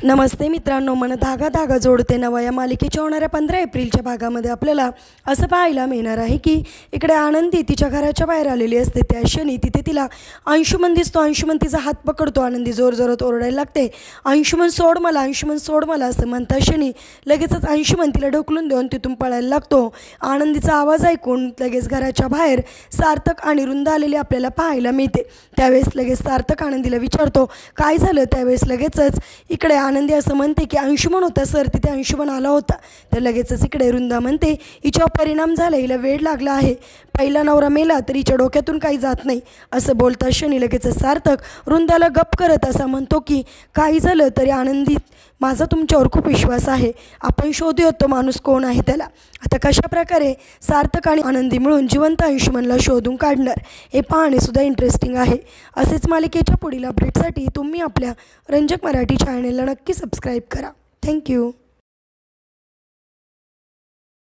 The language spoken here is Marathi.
नमस्ते मित्रांनो, मन धागा धागा जोडते नवा या मालिकेच्या होणाऱ्या 15 एप्रिलच्या भागामध्ये आपल्याला असं पाहायला मिळणार आहे की इकडे आनंदी तिच्या घराच्या बाहेर आलेली असते. त्या क्षणी तिथे तिला अंशुमन दिसतो. अंशुमन तिचा हात पकडतो. आनंदी जोरजोरात ओरडायला लागते, अंशुमन सोड मला, अंशुमन सोड मला असं म्हणता क्षणी लगेचच अंशुमन तिला ढकलून देऊन तिथून पळायला लागतो. आनंदीचा आवाज ऐकून लगेच घराच्या बाहेर सार्थक आणि रुंदा आलेली आपल्याला पाहायला मिळते. त्यावेळेस लगेच सार्थक आनंदीला विचारतो काय झालं. त्यावेळेस लगेचच इकडे आनंदी असं म्हणते की अंशुमन होता सर, तिथे अंशुमन आला होता. तर लगेचच इकडे रुंदा म्हणते हिच्यावर परिणाम झाला, हिला वेड लागला आहे. पहिला नवरा मेला तरी हिच्या डोक्यातून काही जात नाही असं बोलता क्षणी लगेचच सार्थक रुंदाला गप करत असा म्हणतो की काही झालं तरी आनंदी, माझा तुमच्यावर खूप विश्वास आहे. आपण शोधूया तो माणूस कोण आहे त्याला. आता कशा प्रकारे सार्थक आणि आनंदी मिळून जिवंत अंशुमनला शोधून काढणार हे पाहणेसुद्धा इंटरेस्टिंग आहे. असेच मालिकेच्या पुढील अपडेटसाठी तुम्ही आपल्या रंजक मराठी चॅनलला नक्की सबस्क्राईब करा. थँक्यू.